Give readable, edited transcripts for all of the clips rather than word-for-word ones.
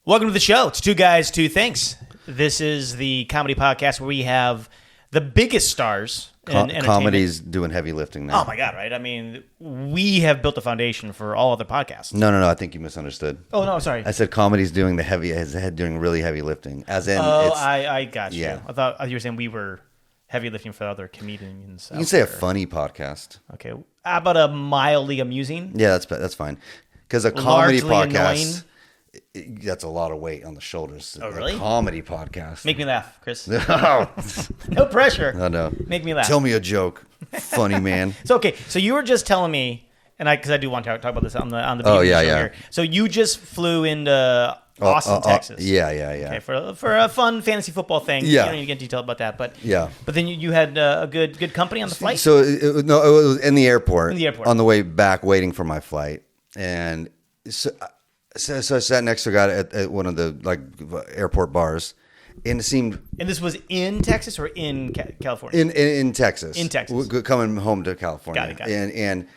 Welcome to the show. It's Two Guys, Two Things. This is the comedy podcast where we have the biggest stars in entertainment. Comedy's doing heavy lifting now. Oh, my God, right? I mean, we have built the foundation for all other podcasts. No. I think you misunderstood. Oh, no, sorry. I said comedy's doing doing really heavy lifting. As in, I got you. Yeah. I thought you were saying we were heavy lifting for other comedians. You can say a funny podcast. Okay. How about a mildly amusing? Yeah, that's fine. Because a comedy Largely podcast, that's a lot of weight on the shoulders. Oh, really? A comedy podcast. Make me laugh, Chris. No. No pressure. No. Make me laugh. Tell me a joke, funny man. So, okay. So you were just telling me, and because I do want to talk about this on the Oh, video yeah, show yeah. here. So you just flew into Austin, Texas. Yeah. Okay, for a fun fantasy football thing. Yeah. You don't need to get into detail about that, but Yeah. But then you had a good company on the flight. So it was in the airport. In the airport. On the way back, waiting for my flight, and so I sat next to a guy at one of the airport bars, and it seemed. And this was in Texas or in California? In Texas. In Texas. Coming home to California. Got it. And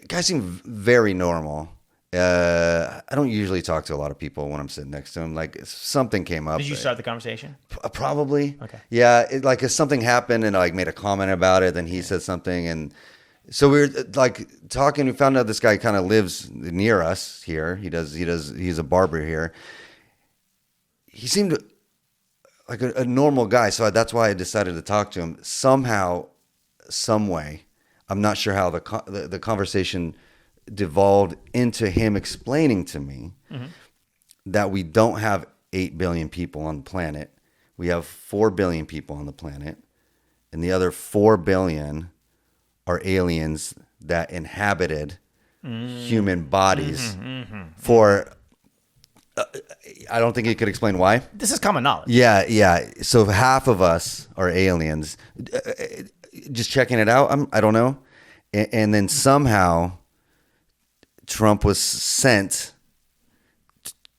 guy seemed very normal. I don't usually talk to a lot of people when I'm sitting next to him. Like something came up. Did you start the conversation? Probably. Okay. Yeah. If something happened and I made a comment about it, then he said something, and so we were talking. We found out this guy kind of lives near us here. He's a barber here. He seemed like a normal guy, so that's why I decided to talk to him. Somehow, some way, I'm not sure how the conversation devolved into him explaining to me that we don't have 8 billion people on the planet. We have 4 billion people on the planet, and the other 4 billion are aliens that inhabited human bodies for. I don't think he could explain why. This is common knowledge. Yeah. So half of us are aliens. Just checking it out. I don't know. And then somehow Trump was sent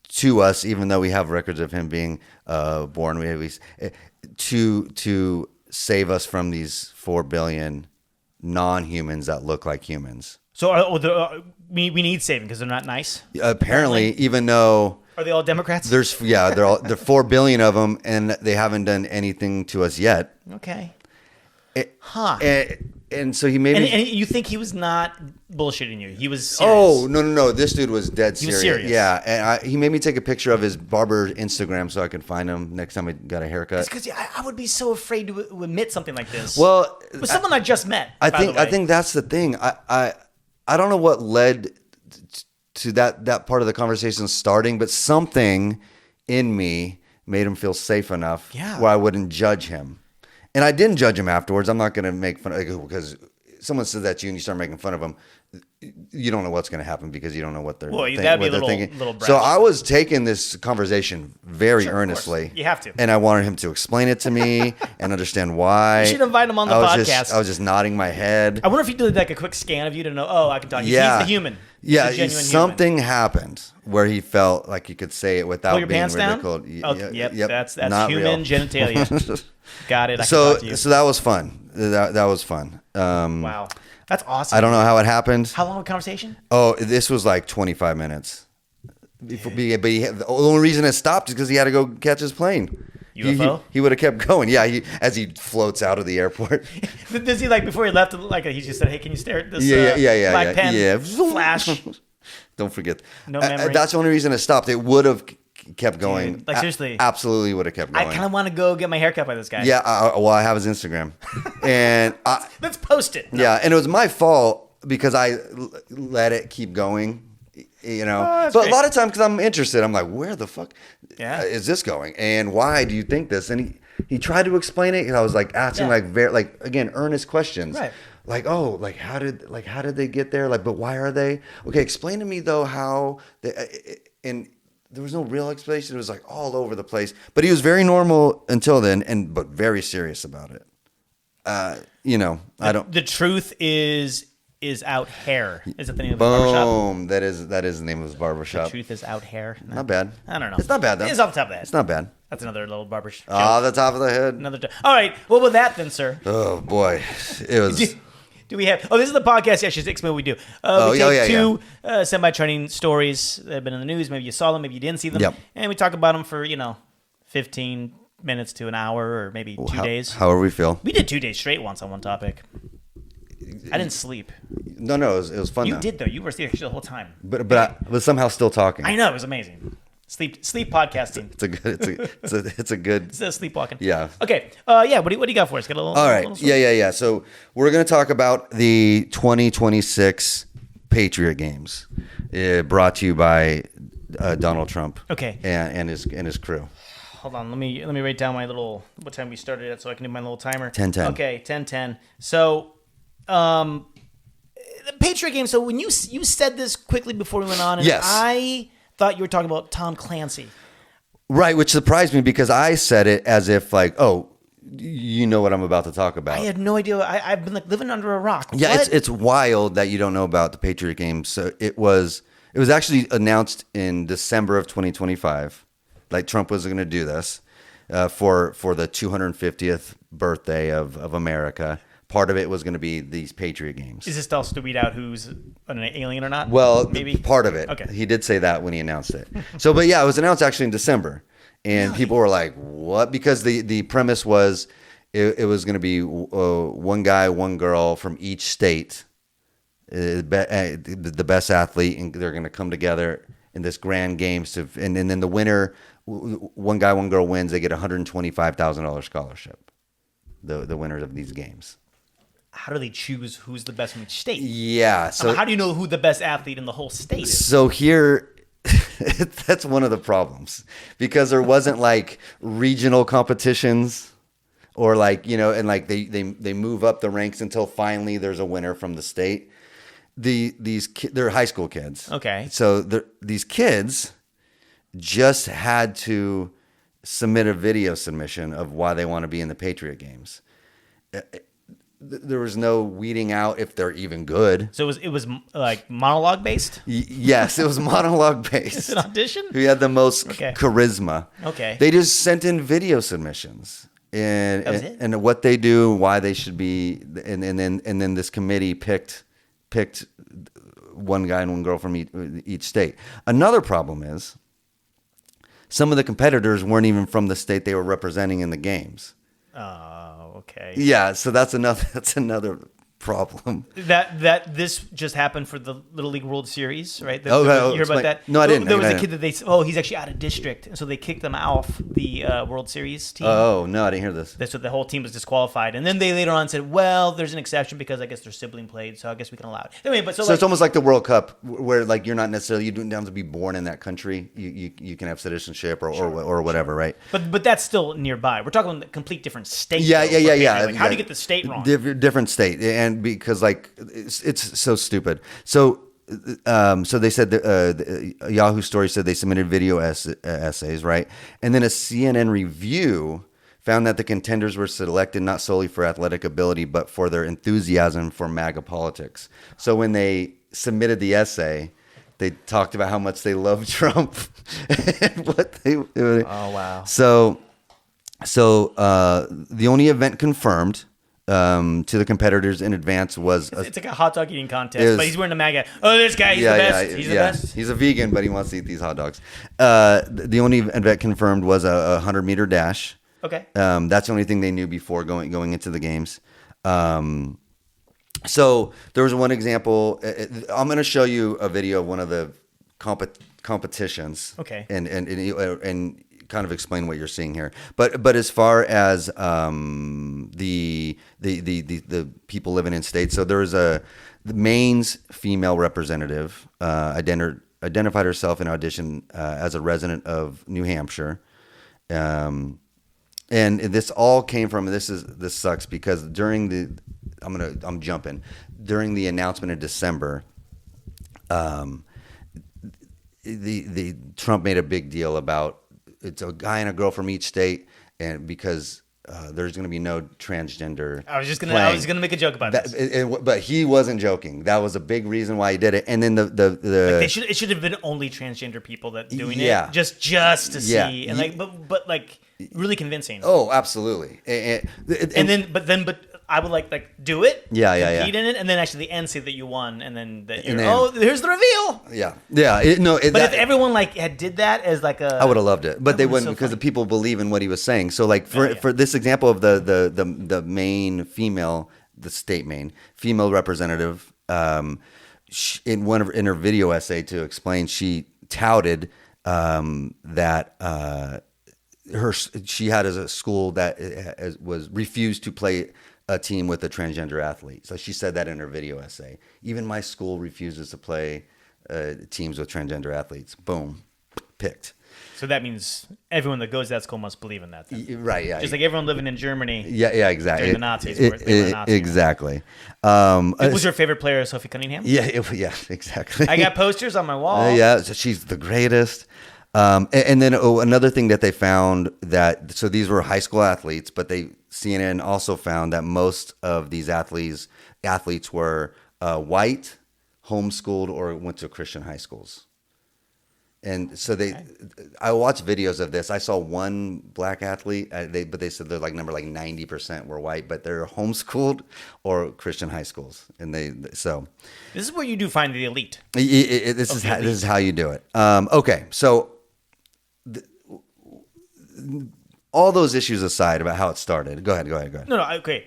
to us, even though we have records of him being born. To save us from these 4 billion non-humans that look like humans. So we need saving because they're not nice? Apparently, even though... Are they all Democrats? They're 4 billion of them, and they haven't done anything to us yet. Okay. And so he maybe... And you think he was not bullshitting you? He was serious? Oh, no. This dude was dead serious. He was serious. Yeah. And he made me take a picture of his barber Instagram so I could find him next time I got a haircut. Because I would be so afraid to admit something like this. Well... With someone I just met, I think that's the thing. I don't know what led to that part of the conversation starting, but something in me made him feel safe enough where I wouldn't judge him. And I didn't judge him afterwards. I'm not going to make fun of because someone says that to you and you start making fun of them. You don't know what's going to happen because you don't know what they're thinking. That'd be a little So I was taking this conversation very earnestly. You have to. And I wanted him to explain it to me and understand why. You should invite him on the podcast. I was just nodding my head. I wonder if he did like a quick scan of you to know, I can talk to you. Yeah. He's the human. Yeah, He's a genuine something human. happened where he felt like he could say it without Pull your being pants ridiculed. Down? Yep. That's not human real. genitalia. Got it. So that was fun. That was fun. Wow. That's awesome. I don't know how it happened. How long of a conversation? Oh, this was like 25 minutes. But the only reason it stopped is because he had to go catch his plane. UFO? He would have kept going. Yeah, as he floats out of the airport. Does he before he left? He just said, "Hey, can you stare at this black pen flash?" Don't forget. No memory. That's the only reason it stopped. It would have kept going. Dude, seriously, absolutely would have kept going. I kind of want to go get my hair cut by this guy. Yeah, I have his Instagram, and let's post it. No. Yeah, and it was my fault because I let it keep going. But great. A lot of times because I'm interested, I'm like, where the fuck is this going, and why do you think this? And he tried to explain it, and I was asking again earnest questions. Right. How did they get there? But why are they? Okay, explain to me though how and there was no real explanation. It was all over the place. But he was very normal until then, but very serious about it. I don't. The truth is out hair. Is that the name of the barbershop? Boom. That is the name of his barbershop. The truth is out hair. No. Not bad. I don't know. It's not bad though. It's off the top of the head. It's not bad. That's another little barbershop. Off the top of the head. All right. What with that then, sir? Oh boy, it was. do we have? Oh, this is the podcast. Yeah, just explain what we do. We take two semi-trending stories that have been in the news. Maybe you saw them, maybe you didn't see them, and we talk about them for 15 minutes to an hour, or maybe 2 days. However we feel. We did 2 days straight once on one topic. I didn't sleep. No, it was fun. You did though. You were asleep the whole time. But I was somehow still talking. I know, it was amazing. Sleep podcasting. It's a good. It's sleepwalking. Yeah. Okay. Yeah. What do you got for us? Got a little. All right. Yeah. So we're gonna talk about the 2026 Patriot Games, brought to you by Donald Trump. Okay. And his crew. Hold on. Let me write down my little what time we started at so I can do my little timer. 10:10. Okay. 10:10. So, the Patriot Games. So when you said this quickly before we went on, and yes. I thought you were talking about Tom Clancy. Right, which surprised me because I said it as if like, oh, you know what I'm about to talk about. I had no idea. I've been like living under a rock. Yeah, what? it's wild that you don't know about the Patriot Games. So it was actually announced in December of 2025. Like Trump was going to do this for the 250th birthday of America. Part of it was going to be these Patriot Games. Is this also to weed out who's an alien or not? Well, maybe part of it. Okay. He did say that when he announced it. So, but yeah, it was announced actually in December. And people were like, what? Because the premise was it was going to be one guy, one girl from each state, the best athlete, and they're going to come together in this grand games. And then the winner, one guy, one girl wins, they get a $125,000 scholarship, the winners of these games. How do they choose who's the best from each state? Yeah. So how do you know who the best athlete in the whole state is? So here, that's one of the problems because there wasn't like regional competitions or like, and like they move up the ranks until finally there's a winner from the state. They're high school kids. Okay. So these kids just had to submit a video submission of why they want to be in the Patriot Games. There was no weeding out if they're even good. So it was like monologue based? Yes, it was monologue based. It's an audition? Who had the most charisma. Okay. They just sent in video submissions and what they do, why they should be, and then this committee picked one guy and one girl from each state. Another problem is some of the competitors weren't even from the state they were representing in the games. Oh, okay. Yeah, so that's another problem. That this just happened for the Little League World Series, right? You heard about that? No, I didn't. There was a kid that he's actually out of district, and so they kicked them off the World Series team. Oh, no, I didn't hear this. That's what the whole team was disqualified, and then they later on said, "Well, there's an exception because I guess their sibling played, so I guess we can allow it." Anyway, so it's almost like the World Cup, where like you're not necessarily you don't have to be born in that country. You can have citizenship or whatever, right? But that's still nearby. We're talking about a complete different state. Yeah. Like, how do you get the state wrong? Different state, and because like it's so stupid. So they said the Yahoo Story said they submitted video essays, right? And then a CNN review found that the contenders were selected not solely for athletic ability, but for their enthusiasm for MAGA politics. So when they submitted the essay, they talked about how much they love Trump and what they. Oh wow! So the only event confirmed to the competitors in advance was it's like a hot dog eating contest, but he's wearing a MAGA. Oh, this guy, he's the best. He's the best. He's a vegan, but he wants to eat these hot dogs. The only event confirmed was a 100-meter dash. Okay. That's the only thing they knew before going into the games. So there was one example. I'm going to show you a video of one of the competitions. Okay. And kind of explain what you're seeing here. But as far as the people living in states, so there was the Maine's female representative identified herself in audition as a resident of New Hampshire. And this all came from this sucks because during the announcement in December, the Trump made a big deal about it's a guy and a girl from each state, and because there's going to be no transgender. I was gonna make a joke about this, but he wasn't joking. That was a big reason why he did it. And then it should have been only transgender people that doing it, just to see, and but really convincing. Oh, absolutely. But I would like do it. Yeah. Compete in it, and then actually the end say that you won, and then here's the reveal. Yeah. But if everyone did that as like a, I would have loved it, but they wouldn't because the people believe in what he was saying. So like for this example of the main female, the state main female representative, in her video essay to explain, she touted that she had as a school that was refused to play a team with a transgender athlete. So she said that in her video essay. Even my school refuses to play teams with transgender athletes. Boom, picked. So that means everyone that goes to that school must believe in that. Then. Right, yeah. Just like everyone living in Germany. Yeah, exactly. During the Nazis. They were Nazis. Exactly. Was your favorite player Sophie Cunningham? Yeah, exactly. I got posters on my wall. Yeah, so she's the greatest. And then another thing that they found so these were high school athletes, but CNN also found that most of these athletes were white, homeschooled, or went to Christian high schools. And so I watched videos of this. I saw one black athlete, but they said they're number 90% were white, but they're homeschooled or Christian high schools. And this is where you do find the elite. This is how you do it. Okay, so all those issues aside about how it started. Go ahead. No, okay.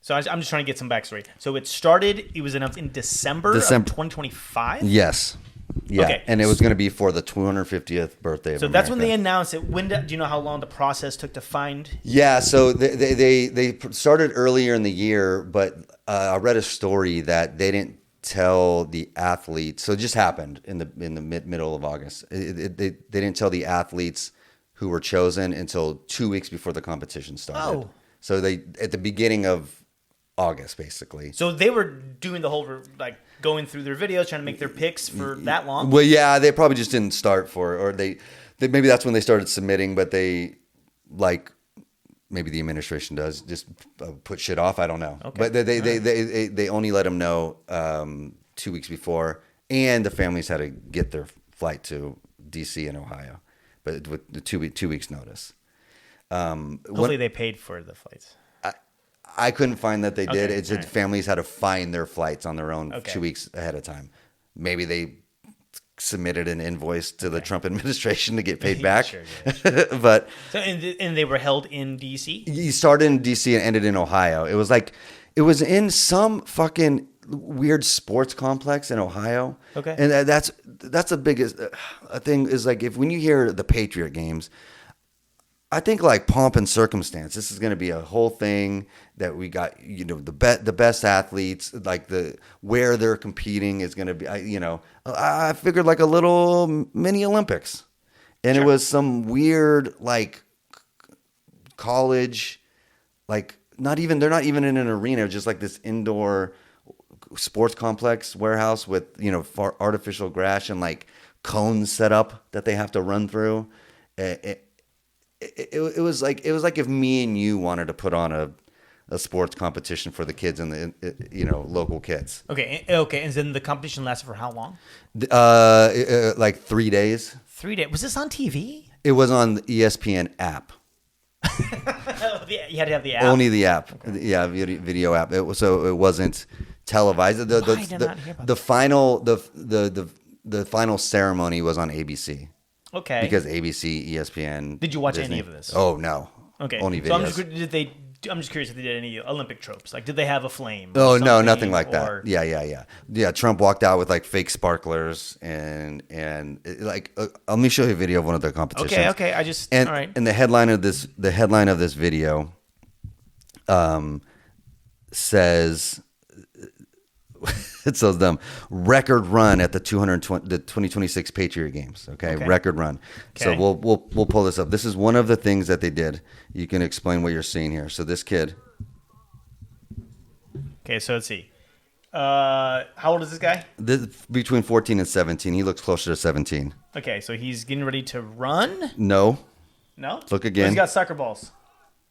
So I'm just trying to get some backstory. So it was announced in December of 2025? Yes. Yeah, okay. And it was going to be for the 250th birthday of America. That's when they announced it. Do you know how long the process took to find? Yeah, so they started earlier in the year, but I read a story that they didn't tell the athletes. So it just happened in the middle of August. They didn't tell the athletes who were chosen until 2 weeks before the competition started. Oh. So at the beginning of August, basically. So they were doing the whole going through their videos, trying to make their picks for that long. Well, yeah, they probably just didn't start or they maybe that's when they started submitting, but they maybe the administration does just put shit off. I don't know, okay. But they only let them know 2 weeks before, and the families had to get their flight to DC and Ohio, but with the 2 weeks notice. Hopefully, they paid for the flights. I couldn't find that they did. It's right. Families had to find their flights on their own 2 weeks ahead of time. Maybe they submitted an invoice to the Trump administration to get paid back. Sure. But and they were held in DC? He started in DC and ended in Ohio. It was in some fucking weird sports complex in Ohio. Okay. And that's the biggest thing is when you hear the Patriot Games, I think pomp and circumstance. This is going to be a whole thing that we got. The best athletes, where they're competing is going to be. I figured a little mini Olympics, and It was some weird college, they're not even in an arena, just this indoor sports complex warehouse with artificial grass and cones set up that they have to run through. It was like if me and you wanted to put on a sports competition for the kids and the local kids. Okay, and then the competition lasted for how long? 3 days. 3 days. Was this on TV? It was on the ESPN app. You had to have the app. Only the app. Okay. Yeah, video app. It wasn't televised. I did not hear about the final ceremony was on ABC. Okay. Because ABC, ESPN. Did you watch Disney. any of this? Oh no. Okay. Only videos. So I'm just curious if they did any Olympic tropes. Did they have a flame? Oh no, nothing like that. Yeah. Trump walked out with fake sparklers and let me show you a video of one of the competitions. Okay. All right. And the headline of this video, says. It says them record run at the 2026 Patriot Games. Okay, record run. Okay. So we'll pull this up. This is one of the things that they did. You can explain what you're seeing here. So this kid. Okay, so let's see. How old is this guy? Between 14 and 17. He looks closer to 17. Okay, so he's getting ready to run. No. Look Look again. He's got soccer balls.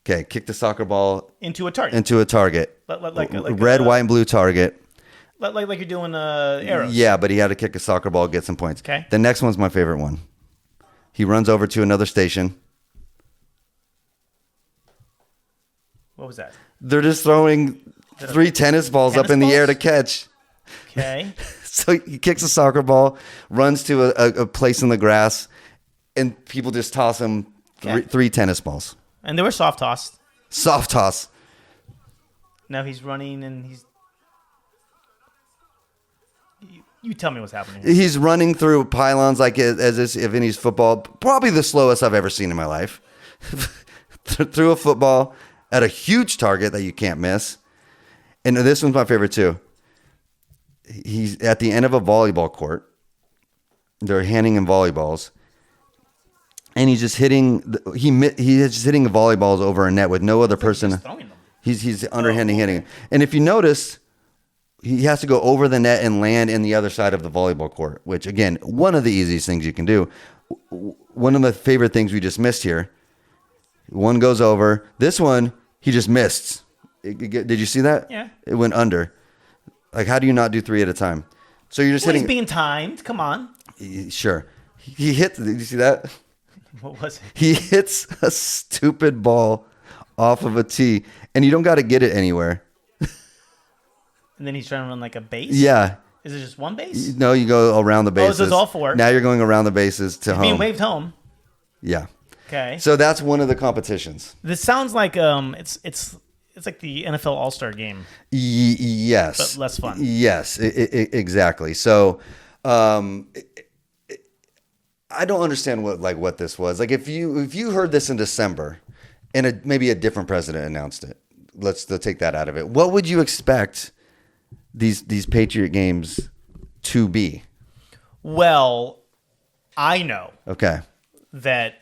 Okay, kick the soccer ball into a target. Red, white, and blue target. Like you're doing arrows. Yeah, but he had to kick a soccer ball, get some points. Okay. The next one's my favorite one. He runs over to another station. What was that? They're just throwing 3 tennis balls up in the air to catch. Okay. So he kicks a soccer ball, runs to a place in the grass, and people just toss him 3 tennis balls. And they were soft tossed. Soft toss. Now he's running and he's... You tell me what's happening. He's running through pylons like as if in his football. Probably the slowest I've ever seen in my life. Threw a football at a huge target that you can't miss. And this one's my favorite too. He's at the end of a volleyball court. They're handing him volleyballs. And he's just hitting. He's just hitting the volleyballs over a net with no other person. He's underhanding hitting him. And if you notice, he has to go over the net and land in the other side of the volleyball court, which, again, one of the easiest things you can do. One of the favorite things we just missed here. One goes over. This one, he just missed. Did you see that? Yeah. It went under. Like, how do you not do 3 at a time? So you're just hitting. He's being timed. Come on. Sure. He hit. Did you see that? What was it? He hits a stupid ball off of a tee, and you don't got to get it anywhere. And then he's trying to run like a base? Yeah. Is it just one base? No, you go around the bases. Oh, so it's all 4. Now you're going around the bases to home. Being waved home. Yeah. Okay. So that's one of the competitions. This sounds like it's like the NFL All-Star game. Yes. But less fun. Yes, exactly. So I don't understand what this was. Like if you heard this in December and maybe a different president announced it. Let's take that out of it. What would you expect these Patriot Games to be? Well, I know. Okay. That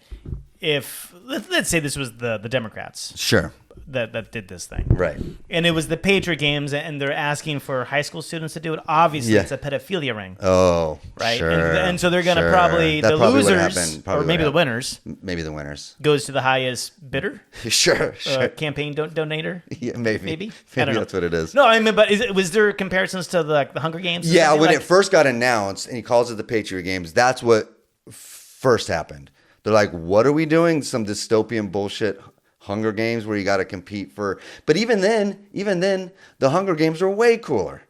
if let's say this was the Democrats. Sure. That did this thing. Right. And it was the Patriot Games, and they're asking for high school students to do it. Obviously, it's a pedophilia ring. Oh, right? Sure. And so they're going to probably, the losers, or maybe the winners. Maybe the winners. Goes to the highest bidder. Sure. Campaign donator. Yeah, maybe that's what it is. No, I mean, but was there comparisons to the Hunger Games? Yeah, when it first got announced, and he calls it the Patriot Games, that's what first happened. They're like, what are we doing? Some dystopian bullshit Hunger Games where you got to compete for. But even then, the Hunger Games are way cooler.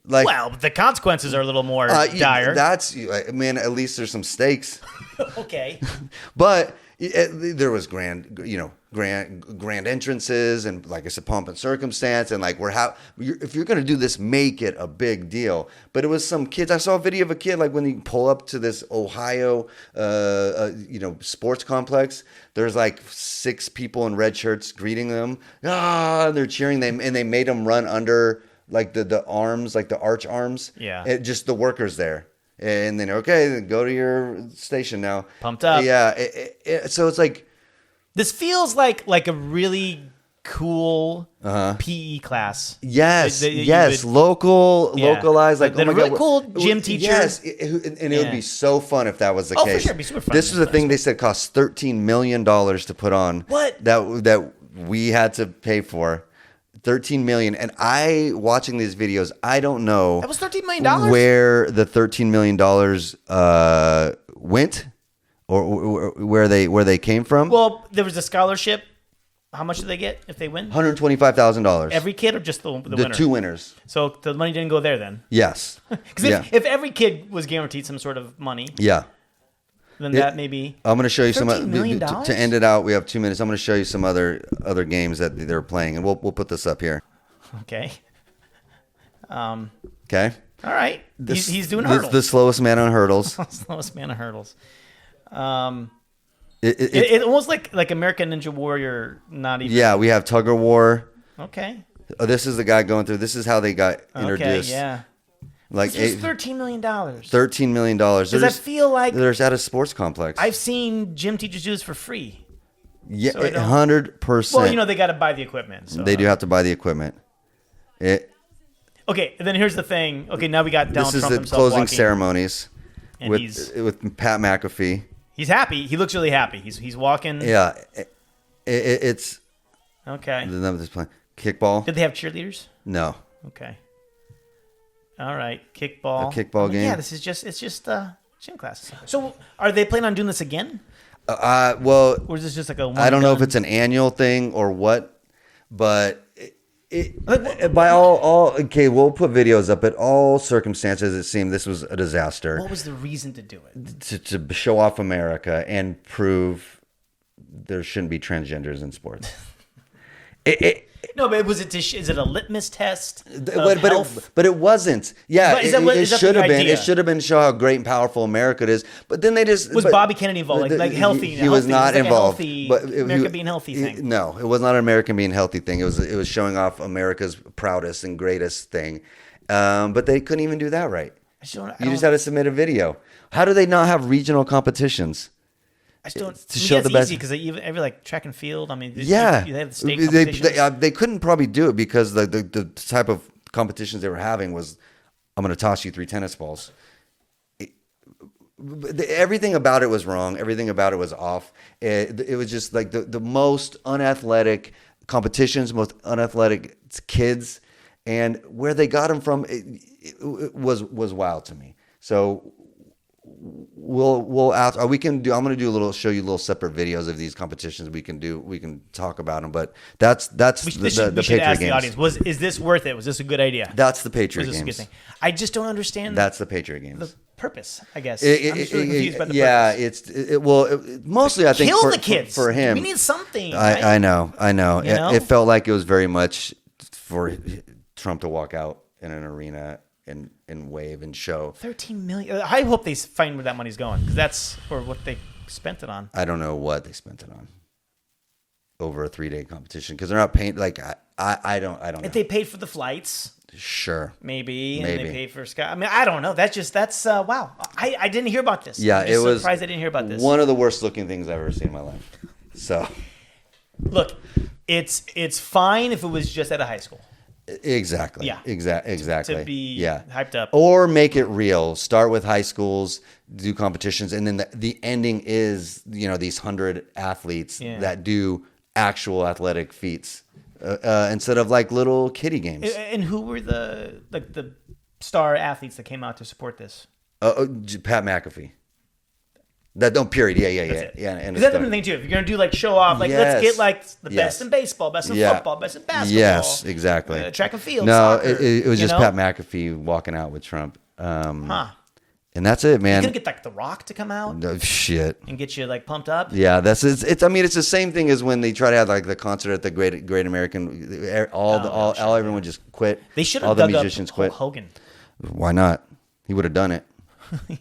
Like, well, the consequences are a little more dire. At least there's some stakes. Okay. But there was grand entrances and, like I said, pomp and circumstance, and like if you're gonna do this, make it a big deal. But it was some kids. I saw a video of a kid, like when you pull up to this Ohio, sports complex. There's like 6 people in red shirts greeting them. They're cheering them, and they made them run under like the arms, like the arch arms. Yeah. Just the workers there. And then, okay, go to your station now. Pumped up. Yeah. So it's like, this feels like a really cool PE class. Yes, localized. Like, a really cool gym teacher. Yes, and it would be so fun if that was the case. For sure, it'd be super fun. This was the thing they said cost $13 million to put on. What? That we had to pay for. $13 million. And watching these videos, I don't know. That was $13 million? Where the $13 million went or where they came from. Well, there was a scholarship. How much did they get if they win? $125,000. Every kid or just the winner? The 2 winners. So the money didn't go there then? Yes. Because if every kid was guaranteed some sort of money. Yeah. Then that maybe. I'm going to show you some $13 million? to end it out. We have 2 minutes. I'm going to show you some other games that they're playing, and we'll put this up here. Okay. Okay. All right. He's doing hurdles. The slowest man on hurdles. Slowest man on hurdles. It almost like American Ninja Warrior. Not even. Yeah, we have tug of war. Okay. This is the guy going through. This is how they got introduced. Okay. Yeah. Like this was $13 million. $13 million. Does that feel like there's at a sports complex? I've seen gym teachers do this for free. Yeah, 100%. Well, they got to buy the equipment. So. They do have to buy the equipment. Okay, and then here's the thing. Okay, now we got Donald Trump himself. This is the closing walking, ceremonies with Pat McAfee. He's happy. He looks really happy. He's walking. Yeah, it's okay. The number playing kickball. Did they have cheerleaders? No. Okay. All right, kickball. A kickball game. Yeah, it's just gym class. So, are they planning on doing this again? Well, or is this just like a? I don't know if it's an annual thing or what, but by all okay, we'll put videos up. At all circumstances, it seemed this was a disaster. What was the reason to do it? To show off America and prove there shouldn't be transgenders in sports. No, but is it a litmus test? But it wasn't. Yeah, it should have been. It should have been to show how great and powerful America is. But then they just was Bobby Kennedy involved? Like healthy? He was not involved. But America being healthy thing. No, it was not an American being healthy thing. It was showing off America's proudest and greatest thing. But they couldn't even do that right. You just had to submit a video. How do they not have regional competitions? I just don't. To show the best, easy because every like track and field. I mean, you have the state competitions. They couldn't probably do it because the type of competitions they were having was, I'm going to toss you 3 tennis balls. Everything about it was wrong. Everything about it was off. It was just like the most unathletic competitions, most unathletic kids, and where they got them from it was wild to me. So. We'll ask. We can do. I'm going to show you little separate videos of these competitions. We can talk about them. But that's the Patriot ask Games. The audience, is this worth it? Was this a good idea? That's the Patriot Games. A good thing? I just don't understand. That's the Patriot Games. The purpose, I guess. I'm just really confused by the purpose. Mostly I think kill the kids for him. We need something. Right? I know. It felt like it was very much for Trump to walk out in an arena and wave and show. 13 million. I hope they find where that money's going because that's what they spent it on. I don't know what they spent it on over a 3-day competition because they're not paying. Like I don't know. If they paid for the flights, sure, maybe. And they paid for Sky. I mean, I don't know. That's wow. I didn't hear about this. Yeah, it was surprised I didn't hear about this. One of the worst looking things I've ever seen in my life. So, look, it's fine if it was just at a high school. Exactly. Yeah. Exactly. To be hyped up. Or make it real. Start with high schools, do competitions, and then the ending is, these 100 athletes that do actual athletic feats instead of like little kiddie games. And who were the star athletes that came out to support this? Pat McAfee. Period. Yeah. And that's the thing too. If you're gonna do like show off, like let's get like the best in baseball, best in football, best in basketball. Yes, exactly. Track and field. No, soccer, it was just Pat McAfee walking out with Trump. And that's it, man. You're gonna get like The Rock to come out. No, shit. And get you like pumped up. Yeah, it's. I mean, it's the same thing as when they try to have like the concert at the Great American. Everyone just quit. They should have all the musicians quit. Hogan. Why not? He would have done it.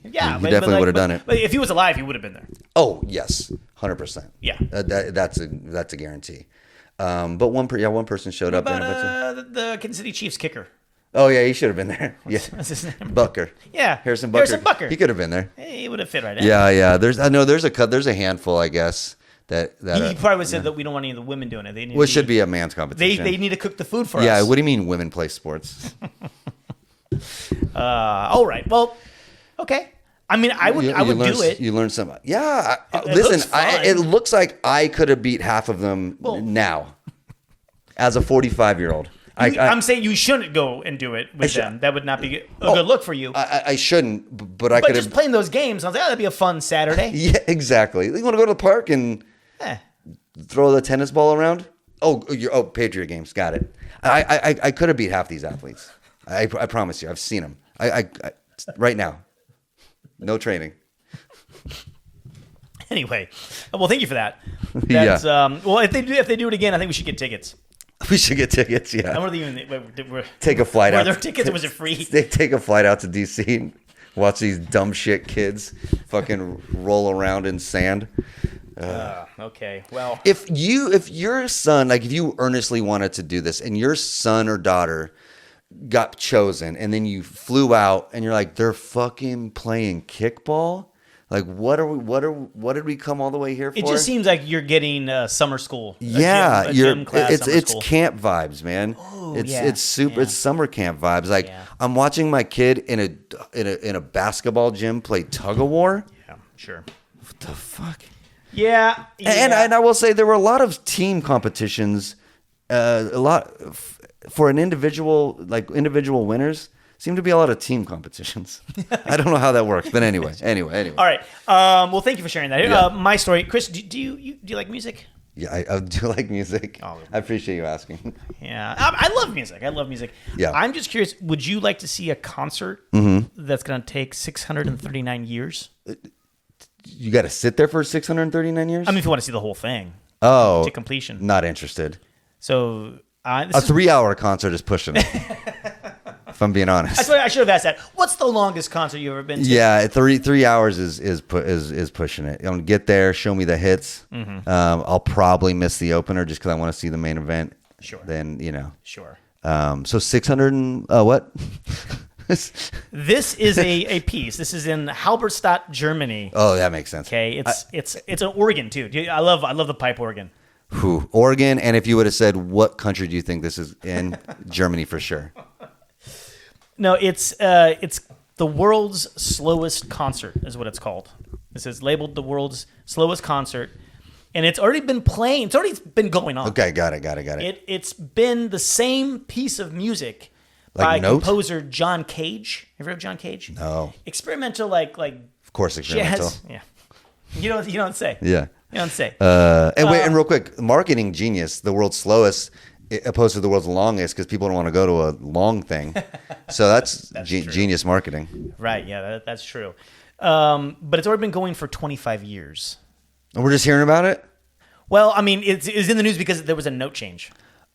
Yeah, he definitely would have done it. But if he was alive, he would have been there. Oh yes, 100%. Yeah, that's a guarantee. But one person showed up. What about the Kansas City Chiefs kicker? Oh yeah, he should have been there. What's his name? Bucker. Yeah, Harrison Bucker. He could have been there. He would have fit right in. Yeah. There's a handful, I guess. That he probably would said that we don't want any of the women doing it. It should be a man's competition. They need to cook the food for us. Yeah. What do you mean women play sports? All right. Well. Okay. I mean, I would do it. You learn something. Yeah. Listen, it looks like I could have beat half of them now as a 45-year-old. I'm saying you shouldn't go and do it with them. That would not be a good look for you. I shouldn't, but I could have. But just playing those games, I was like, that'd be a fun Saturday. Yeah, exactly. You want to go to the park and throw the tennis ball around? Patriot Games. Got it. I could have beat half these athletes. I promise you. I've seen them. I right now. No training. Anyway, well, thank you for that. That's, well, if they do it again, I think we should get tickets. We should get tickets. Yeah. And what are take a flight out. Were there tickets or was it free? They take a flight out to DC and watch these dumb shit kids fucking roll around in sand. Okay. Well, if your son, like if you earnestly wanted to do this, and your son or daughter got chosen, and then you flew out, and you're like, they're fucking playing kickball. Like, what did we come all the way here for? It just seems like you're getting summer school. Yeah, gym class, it's camp vibes, man. Oh, it's summer camp vibes. Like I'm watching my kid in a basketball gym play tug of war. Yeah, sure. What the fuck? Yeah. And I will say there were a lot of team competitions. A lot for an individual winners. Seem to be a lot of team competitions. I don't know how that works, but anyway. All right. Well, thank you for sharing that. Yeah. My story, Chris. Do you like music? Yeah, I do like music. Oh. I appreciate you asking. Yeah, I love music. I love music. Yeah. I'm just curious. Would you like to see a concert that's going to take 639 years? You got to sit there for 639 years? I mean, if you want to see the whole thing to completion. Not interested. So a 3-hour concert is pushing it. If I'm being honest. I should have asked that. What's the longest concert you've ever been to? Yeah, 3 hours is pushing it. Get there, show me the hits. I'll probably miss the opener just because I want to see the main event. Sure. Then Sure. So 600 and what? This is a piece. This is in Halberstadt, Germany. Oh, that makes sense. Okay, it's an organ too. I love the pipe organ. Oregon, and if you would have said what country do you think this is in? Germany for sure. No, it's the world's slowest concert is what it's called. This is labeled the world's slowest concert, and it's already been playing. It's already been going on. Okay, got it. It's been the same piece of music by Like composer John Cage. Have you heard of John Cage? No. Experimental, like of course, experimental. jazz. Yeah. You don't say. Yeah. You don't say. And real quick, marketing genius, the world's slowest opposed to the world's longest because people don't want to go to a long thing. So that's genius marketing. Right, yeah, that's true. But it's already been going for 25 years. And we're just hearing about it? Well, I mean, it's in the news because there was a note change.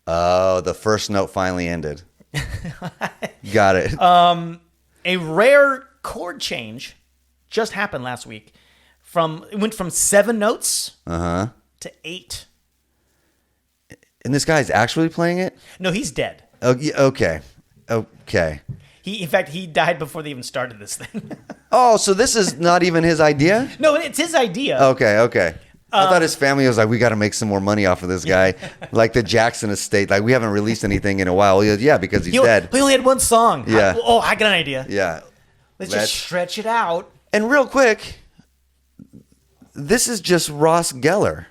Oh, the first note finally ended. Got it. A rare chord change just happened last week. It went from 7 notes to 8. And this guy's actually playing it? No, he's dead. Oh, yeah, okay. In fact, he died before they even started this thing. Oh, so this is not even his idea? No, it's his idea. Okay. I thought his family was like, we got to make some more money off of this guy. Like the Jackson estate. Like, we haven't released anything in a while. Yeah, because he's dead. We only had one song. Yeah. I got an idea. Yeah. Let's just stretch it out. And real quick, this is just Ross Geller.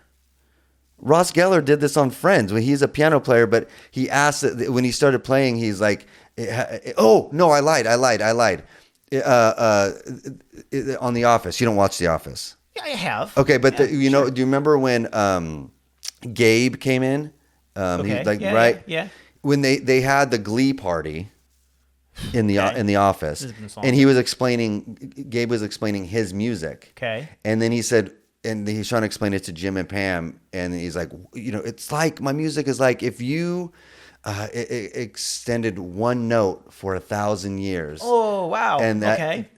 Ross Geller did this on Friends when he's a piano player, but he asked that when he started playing, he's like, oh, no, I lied. On The Office. You don't watch The Office. Yeah, I have. Okay, but do you remember when Gabe came in? Okay. He was right? Yeah. When they had the Glee party in the office, and Gabe was explaining his music. Okay. And then he said, and he's trying to explain it to Jim and Pam, and he's like, it's like my music is like if you extended one note for 1,000 years. Oh, wow. And okay.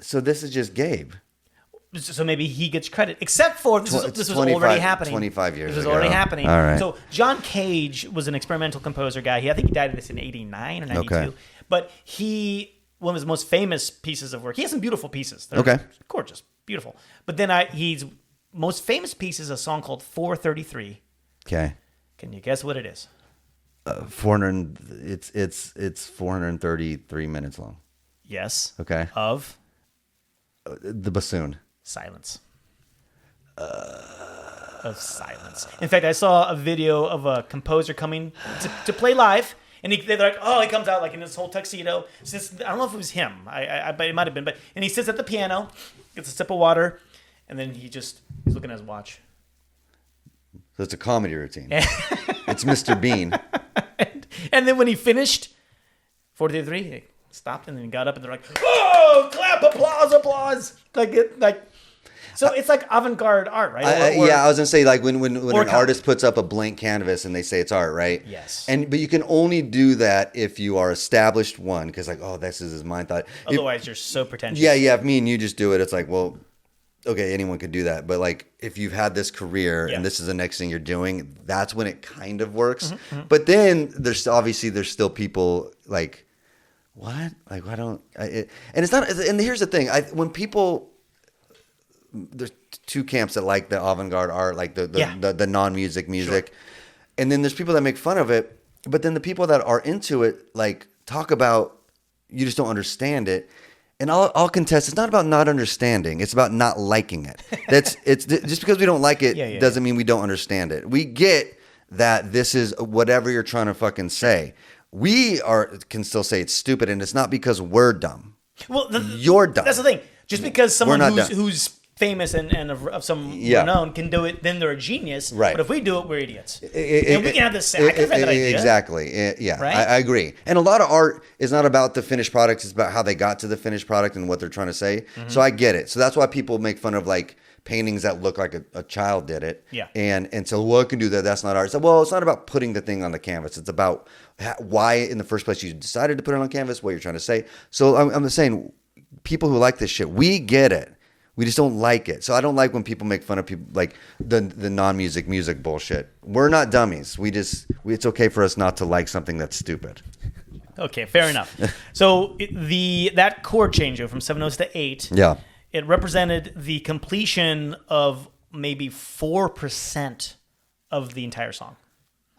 So this is just Gabe. So maybe he gets credit, except for this was already happening. 25 years ago. This was already happening. All right. So John Cage was an experimental composer guy. I think he died of this in 89 or 92. Okay. But one of his most famous pieces of work, he has some beautiful pieces. They're gorgeous, beautiful. But then his most famous piece is a song called 433. Okay. Can you guess what it is? 400. It's 433 minutes long. Yes. Okay. Of the bassoon. Silence. Of silence. In fact, I saw a video of a composer coming to play live, and they're like, "Oh, he comes out like in this whole tuxedo." I don't know if it was him. But it might have been. And he sits at the piano, gets a sip of water, and then he's looking at his watch. So it's a comedy routine. It's Mr. Bean. And then when he finished 433, he stopped and then he got up and they're like, "Oh, clap, applause!" So it's like avant-garde art, right? I was gonna say like when an artist puts up a blank canvas and they say it's art, right? Yes. But you can only do that if you are established one, because like, oh, this is his mind thought. Otherwise, you're so pretentious. Yeah. If me and you just do it, it's like, well, okay, anyone could do that. But like, if you've had this career and this is the next thing you're doing, that's when it kind of works. Mm-hmm. But then there's still people like, what? Like, why don't and it's not. And here's the thing: when people. There's two camps that like the avant-garde art, like the non-music, sure. And then there's people that make fun of it. But then the people that are into it, like, talk about you just don't understand it. And I'll contest, it's not about not understanding. It's about not liking it. It's just because we don't like it doesn't mean we don't understand it. We get that this is whatever you're trying to fucking say. We can still say it's stupid, and it's not because we're dumb. Well, you're dumb. That's the thing. Just because someone who's famous and of some renown can do it, then they're a genius. Right. But if we do it, we're idiots. And we can have this. I can have that idea. Exactly. Yeah. Right? I agree. And a lot of art is not about the finished product. It's about how they got to the finished product and what they're trying to say. Mm-hmm. So I get it. So that's why people make fun of like paintings that look like a child did it. Yeah. And so, well, it can do that. That's not art. So, well, it's not about putting the thing on the canvas. It's about why in the first place you decided to put it on canvas, what you're trying to say. So I'm just saying, people who like this shit, we get it. We just don't like it. So I don't like when people make fun of people like the music bullshit. We're not dummies. It's okay for us not to like something that's stupid. Okay, fair enough. So that chord change from 7 notes to 8. Yeah. It represented the completion of maybe 4% of the entire song.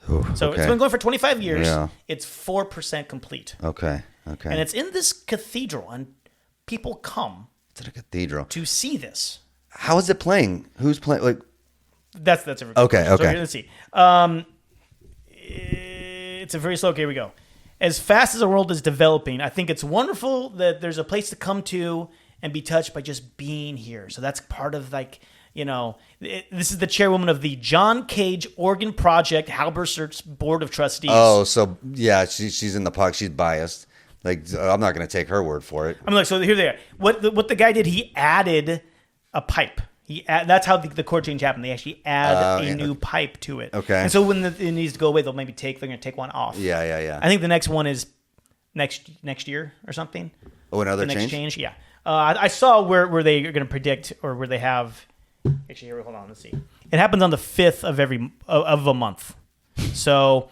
Ooh, so okay. It's been going for 25 years. Yeah. It's 4% complete. Okay. And it's in this cathedral, and people come to the cathedral to see this. How is it playing? Who's playing? Like that's a very okay. So here, let's see. It's a very slow. Okay, here we go. As fast as the world is developing, I think it's wonderful that there's a place to come to and be touched by just being here. So that's part of like, this is the chairwoman of the John Cage Organ Project Halberst's Board of Trustees. Oh, so yeah, she's in the pocket. She's biased. Like, I'm not going to take her word for it. I'm like, so here they are. What the guy did, he added a pipe. That's how the chord change happened. They actually add a new pipe to it. Okay. And so when it needs to go away, they're going to take one off. Yeah. I think the next one is next year or something. Oh, another the next change? Yeah. I saw where they are going to predict, or where they have. Actually, here, hold on. Let's see. It happens on the 5th of a month. So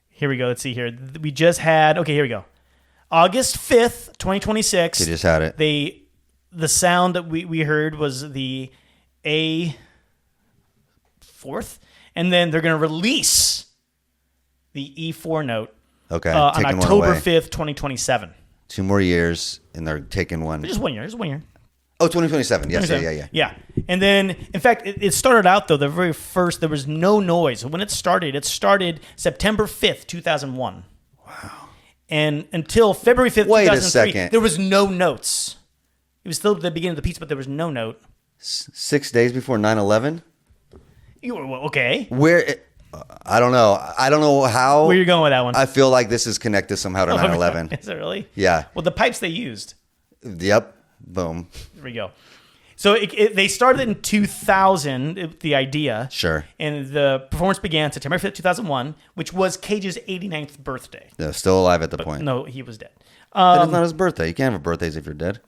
here we go. Let's see here. We just had. Okay, here we go. August 5th, 2026. You just had it. The sound that we heard was the A fourth, and then they're going to release the E4 note. Okay. On October 5th, 2027. 2 more years, and they're taking one. Just 1 year. Just 1 year. Oh, 2027. Yes, yeah. Yeah. And then, in fact, it started out, though, the very first, there was no noise. When it started September 5th, 2001. Wow. And until February 5th, Wait 2003, a second. There was no notes. It was still the beginning of the piece, but there was no note. 6 days before 9/11? You were, okay. I don't know. I don't know how. Where you going with that one? I feel like this is connected somehow to 9/11. Is it really? Yeah. Well, the pipes they used. Yep. Boom. There we go. So they started in 2000, the idea. Sure. And the performance began September 5th, 2001, which was Cage's 89th birthday. No, still alive at the point. No, he was dead. But it's not his birthday. You can't have birthdays if you're dead.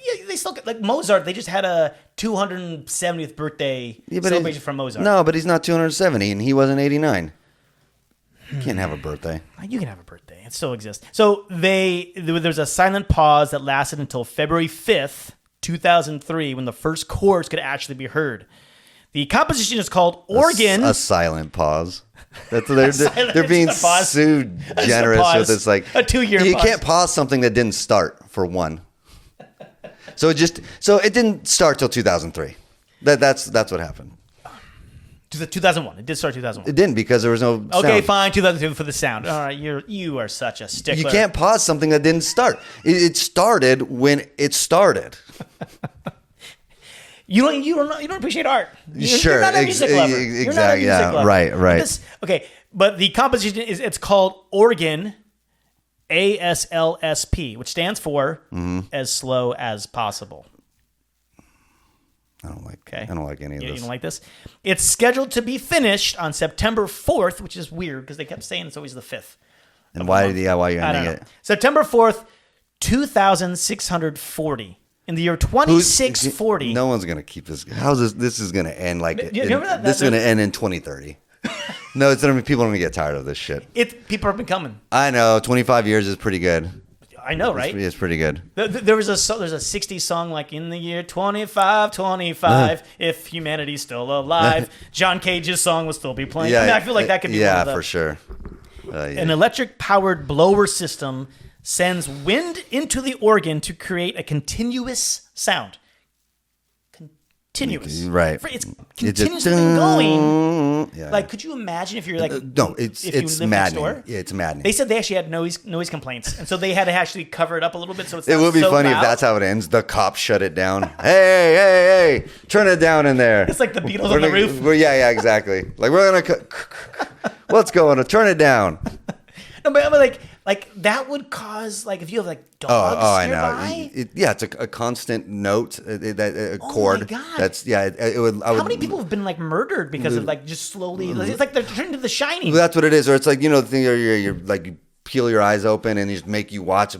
Yeah, they still like Mozart. They just had a 270th birthday celebration from Mozart. No, but he's not 270, and he wasn't 89. You can't have a birthday. You can have a birthday. It still exists. So there's a silent pause that lasted until February 5th, 2003, when the first chords could actually be heard. The composition is called Organ. A silent pause. They're being so generous with this. Like a 2 year. You can't pause something that didn't start for one. So it didn't start till 2003. That's what happened. 2001. It did start 2001. It didn't because there was no sound. Okay, fine. 2002 for the sound. All right, you are such a stickler. You can't pause something that didn't start. It started when it started. You don't appreciate art. Sure, you're not a music lover. Exactly. You're not a music lover. Right. Okay, but the composition it's called Organ, ASLSP, which stands for as slow as possible. I don't like any of this. You don't like this? It's scheduled to be finished on September 4th, which is weird because they kept saying it's always the 5th. And why are you ending it? September 4th, 2640. In the year 2640. No one's going to keep this. How's this? This is going to end like this is going to end in 2030. No, it's going to be people are going to get tired of this shit. People have been coming. I know. 25 years is pretty good. I know, right? It's pretty good. There's a 60s song like in the year 2525, if humanity's still alive. John Cage's song will still be playing. Yeah, I feel like that could be one of the, for sure. An electric-powered blower system sends wind into the organ to create a continuous sound. continuous. Right. It's continuously going. Yeah. Like, could you imagine if you're like, no, it's maddening. Next door? Yeah, it's maddening. They said they actually had noise complaints, and so they had to actually cover it up a little bit so it's. It would be so funny loud. if that's how it ends. The cops shut it down. Hey, turn it down in there. It's like the Beatles on the roof. Yeah, exactly. Like we're gonna. What's going on? Turn it down. No, but like that would cause like if you have like dogs I nearby. know. It's a constant note, a chord. My God. That's it would. How many people have been like murdered because of like just slowly? It's like they're turning to The Shining. That's what it is, or it's like the thing you're like you peel your eyes open and you just make you watch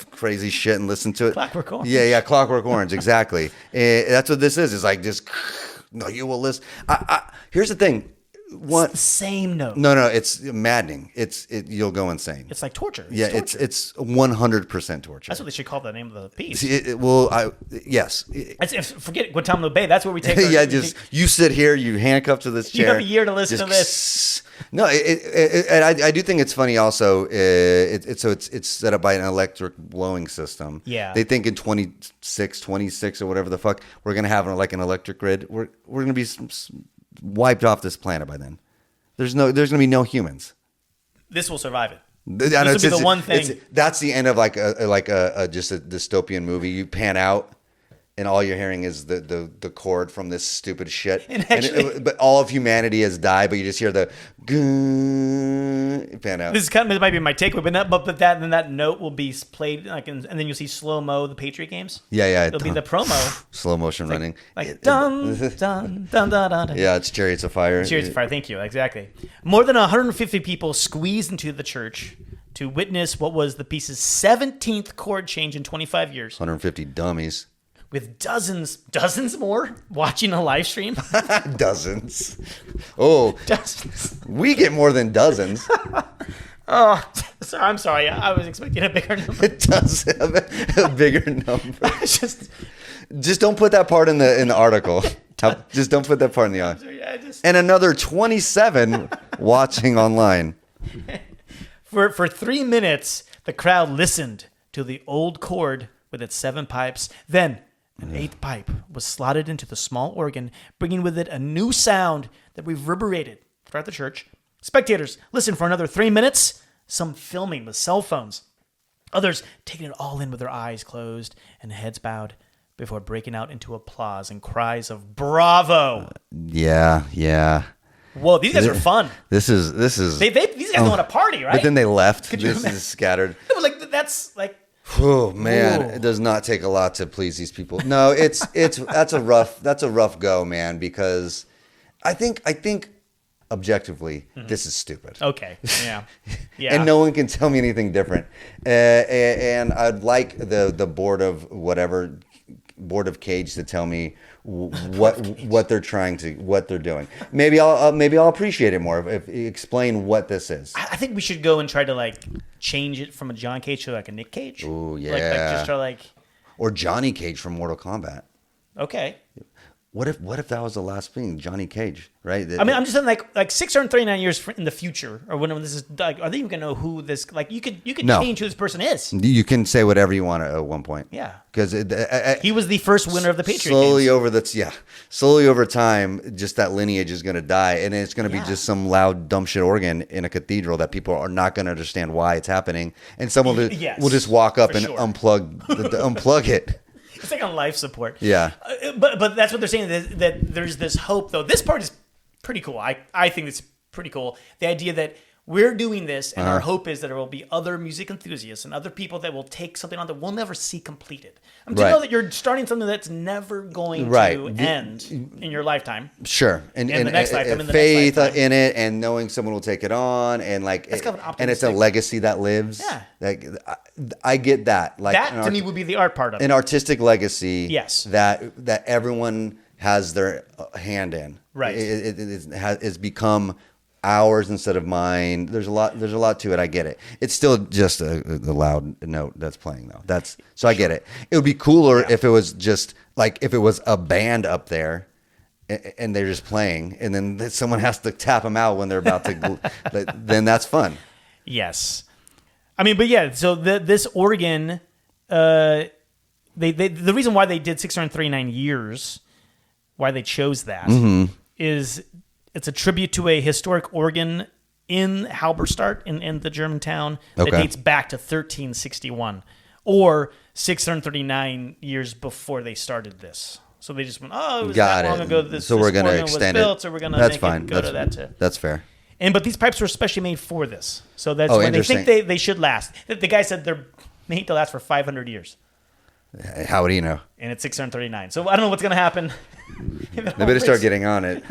crazy shit and listen to it. Clockwork Orange. Yeah, Clockwork Orange, exactly. That's what this is. It's like just no, you will listen. Here's the thing. It's the same note. No, it's maddening. You'll go insane. It's like torture. It's 100% torture. That's what they should call the name of the piece. Yes. Forget Guantanamo Bay. That's where we take. You sit here, you handcuffed to this chair. You have a year to listen to this. No, and I do think it's funny. Also, it's set up by an electric blowing system. Yeah. They think in 26 or whatever the fuck we're gonna have an electric grid. We're gonna be wiped off this planet by then. There's gonna be no humans. This will survive it. This will be the one thing. That's the end of like a just a dystopian movie. You pan out, and all you're hearing is the chord from this stupid shit. But all of humanity has died, but you just hear the pan out. This might be my takeaway, but that note will be played like, and then you'll see slow mo the Patriot Games. Yeah. It'll be the promo. Slow motion running. Like dun dun dun dun dun. Yeah, it's Chariots of Fire. Chariots of Fire. Thank you. Exactly. More than 150 people squeezed into the church to witness what was the piece's 17th chord change in 25 years. 150 dummies. With dozens more watching a live stream. Dozens. Oh, dozens. We get more than dozens. Oh, I'm sorry. I was expecting a bigger number. It does have a bigger number. Just don't put that part in the article. Just don't put that part in the article. And another 27 watching online. For 3 minutes, the crowd listened to the old chord with its 7 pipes. Then an 8th pipe was slotted into the small organ, bringing with it a new sound that reverberated throughout the church. Spectators listened for another 3 minutes, some filming with cell phones, others taking it all in with their eyes closed and heads bowed before breaking out into applause and cries of bravo. Yeah. Whoa, these guys are fun. This is. These guys don't want to party, right? But then they left. This is scattered. No, like that's like. Oh man, It does not take a lot to please these people. No, that's a rough go, man. Because I think objectively, this is stupid. Okay, yeah. And no one can tell me anything different. And I'd like the board of Cage to tell me what they're doing. Maybe I'll appreciate it more if explain what this is. I think we should go and try to like change it from a John Cage to like a Nick Cage. Oh yeah, like just try like or Johnny Cage from Mortal Kombat. Okay. What if that was the last thing, Johnny Cage, right? I mean, I'm just saying, like 639 years in the future, or when this is, like, are they even gonna know who this? Like, you could change who this person is. You can say whatever you want at one point. Yeah, because he was the first winner of the Patriot Games. Slowly over time, just that lineage is gonna die, and it's gonna be just some loud dumb shit organ in a cathedral that people are not gonna understand why it's happening, and someone will just walk up and unplug it. It's like on life support. Yeah. But that's what they're saying, that there's this hope, though. This part is pretty cool. I think it's pretty cool. The idea that we're doing this, and our hope is that there will be other music enthusiasts and other people that will take something on that we'll never see completed. To know that you're starting something that's never going to end in your lifetime. Sure. And the next lifetime. Faith in it, and knowing someone will take it on, and like, and it's a legacy that lives. Yeah. Like, I get that. Like, that to me would be the art part of it. An artistic legacy. Yes. That everyone has their hand in. Right. It's become ours instead of mine. There's a lot to it. I get it. It's still just a loud note that's playing though. So I get it. It would be cooler if it was just like if it was a band up there and they're just playing, and then someone has to tap them out when they're about to. Then that's fun. Yes, I mean, but yeah. So this organ, the reason why they did 639 years why they chose that is it's a tribute to a historic organ in Halberstadt in the German town that dates back to 1361 or 639 years before they started this. So they just went, it was that long ago this we're going to extend it. So we're going to make it go to that too. That's fair. But these pipes were especially made for this. So that's when they think they should last. The guy said they're made to last for 500 years. How would you know? And it's 639. So I don't know what's going to happen. They better start getting on it.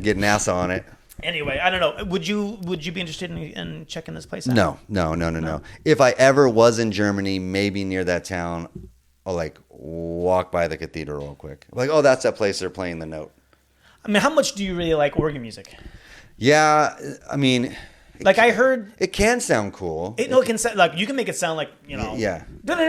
Get NASA on it. Anyway, I don't know. Would you be interested in checking this place out? No. If I ever was in Germany, maybe near that town, I'll like walk by the cathedral real quick. Like, oh, that's that place they're playing the note. I mean, how much do you really like organ music? Yeah, I mean, I heard it can sound cool. It can sound like you can make it sound like yeah, like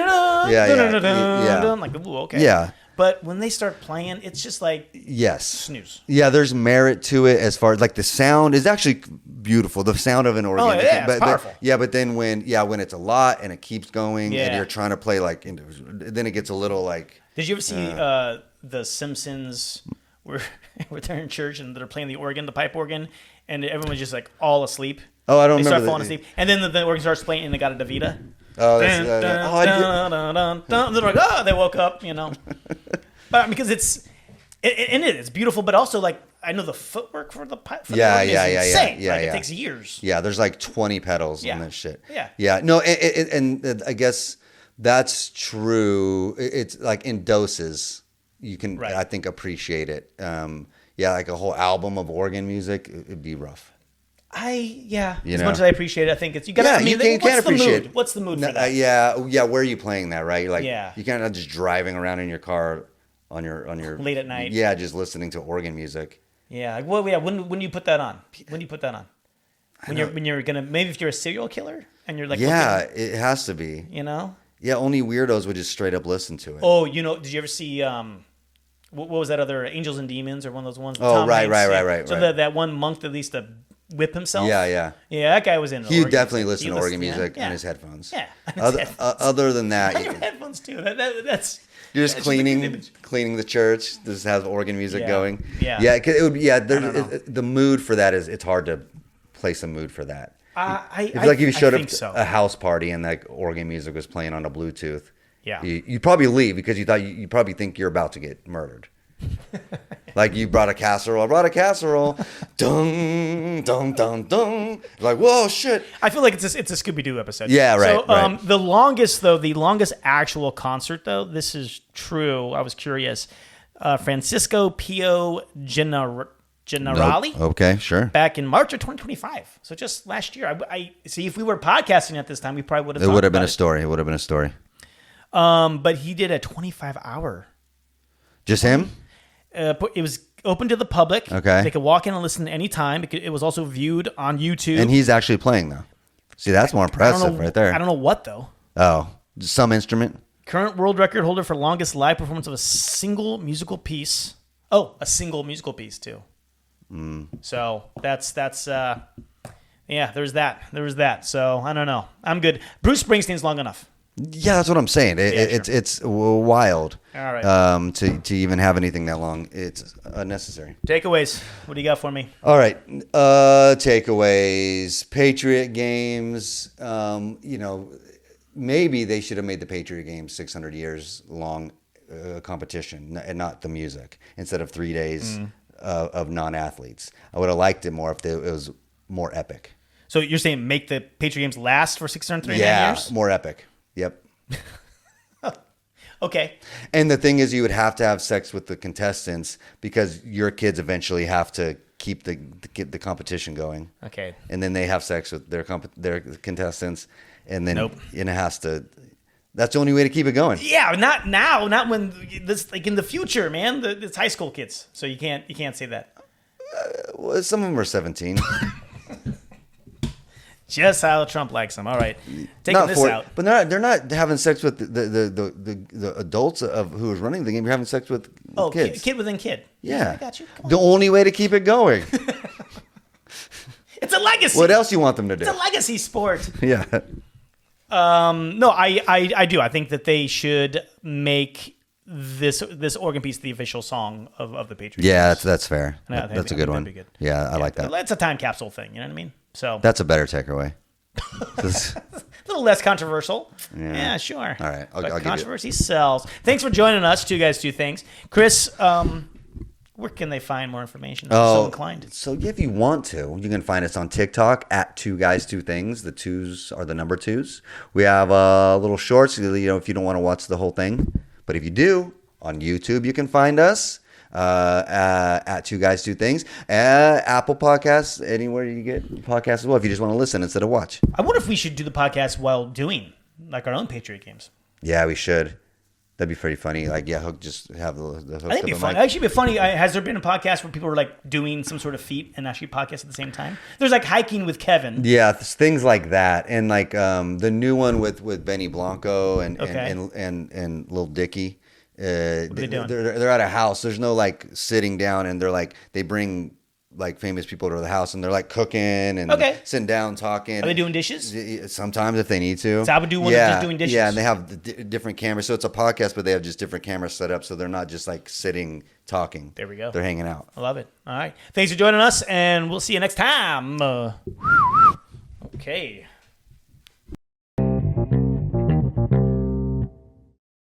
ooh, okay, yeah. But when they start playing, it's just like snooze. Yeah, there's merit to it as far as like the sound is actually beautiful. The sound of an organ. Oh yeah, it's powerful. But then when it's a lot and it keeps going and you're trying to play then it gets a little like. Did you ever see The Simpsons where they're in church and they're playing the organ, the pipe organ, and everyone's just like all asleep? Oh, I don't remember. They start falling asleep, and then the organ starts playing and they got a Davida. Oh, they're like, they woke up, But because it's beautiful, but also like I know the footwork for the pipe. Is insane. It takes years. Yeah, there's like 20 pedals on this shit. Yeah. No, and I guess that's true. It's like in doses, you can I think appreciate it. Like a whole album of organ music, it'd be rough. As much as I appreciate it, I think it's you got. You can't appreciate it. What's the mood for that? Where are you playing that? Right, like you can't just driving around in your car on your late at night. Yeah, just listening to organ music. Yeah, when do you put that on? When do you put that on? When you're gonna maybe if you're a serial killer and you're like it has to be. Yeah, only weirdos would just straight up listen to it. Oh, did you ever see what was that other Angels and Demons or one of those ones? Oh, right. So that one monk that used to whip himself. Yeah. That guy was in. He would definitely listen to organ music on his headphones. Yeah. Other than that, on your headphones too. That's. You're just cleaning the church. This has organ music going. Yeah. Yeah. It would be. Yeah. The mood for that is. It's hard to place a mood for that. If you showed up to a house party and like organ music was playing on a Bluetooth. Yeah. You'd probably leave because you probably think you're about to get murdered. Like you brought a casserole. I brought a casserole. Dung, dung, dung, dung. Like, whoa, shit. I feel like it's a Scooby-Doo episode. Yeah, right. So the longest actual concert, though, this is true. I was curious. Francisco Pio Generali. Nope. Okay, sure. Back in March of 2025. So just last year. I see if we were podcasting at this time, we probably would have. It would have been a story. It would have been a story. But he did a 25-hour. Just him? It was open to the public. Okay. They could walk in and listen any time. It was also viewed on YouTube. And he's actually playing, though. See, that's more impressive right there. I don't know what, though. Oh, some instrument? Current world record holder for longest live performance of a single musical piece. Oh, a single musical piece, too. So that's there's that. So I don't know. I'm good. Bruce Springsteen's long enough. Yeah, that's what I'm saying. It's wild. All right. To even have anything that long, it's unnecessary. Takeaways. What do you got for me? All right. Takeaways. Patriot Games. Maybe they should have made the Patriot Games 600 years long competition and not the music instead of 3 days of non-athletes. I would have liked it more if it was more epic. So you're saying make the Patriot Games last for 639 years? Yeah, more epic. Yep. Okay. And the thing is, you would have to have sex with the contestants because your kids eventually have to keep the competition going. Okay. And then they have sex with their contestants, and then it has to. That's the only way to keep it going. Yeah, not now, not when this like in the future, man. It's high school kids, so you can't say that. Well, some of them are 17. Just how Trump likes them. All right, taking this out. But they're not having sex with the adults of who is running the game. You're having sex with kids. Kid within kid. Yeah, I got you. The only way to keep it going. It's a legacy. What else you want them to do? It's a legacy sport. Yeah. No, I do. I think that they should make this organ piece the official song of the Patriot Yeah, Games. that's fair. That's a good one. Good. Yeah, I like that. It's a time capsule thing. You know what I mean? So that's a better takeaway. A little less controversial. Yeah, sure. All right. But I'll controversy sells. Thanks for joining us, Two Guys, Two Things. Chris, where can they find more information? So inclined. So if you want to, you can find us on TikTok at Two Guys, Two Things. The twos are the number twos. We have little shorts, if you don't want to watch the whole thing. But if you do, on YouTube, you can find us. At Two Guys, Two Things, Apple Podcasts, anywhere you get podcasts as well. If you just want to listen instead of watch. I wonder if we should do the podcast while doing like our own Patriot Games. Yeah, we should. That'd be pretty funny. Like, Hook just have the hook. I think it'd be fun. Actually, it'd be funny. Has there been a podcast where people were like doing some sort of feat and actually podcast at the same time? There's like hiking with Kevin. Yeah, things like that, and like the new one with Benny Blanco and Lil Dicky. What are they doing? They're at a house. There's no like sitting down, and they bring like famous people to the house, and they're like cooking and sitting down talking. Are they doing dishes? Sometimes if they need to. So I would do one of just doing dishes. Yeah, and they have different cameras, so it's a podcast, but they have just different cameras set up, so they're not just like sitting talking. There we go. They're hanging out. I love it. All right, thanks for joining us, and we'll see you next time. Okay.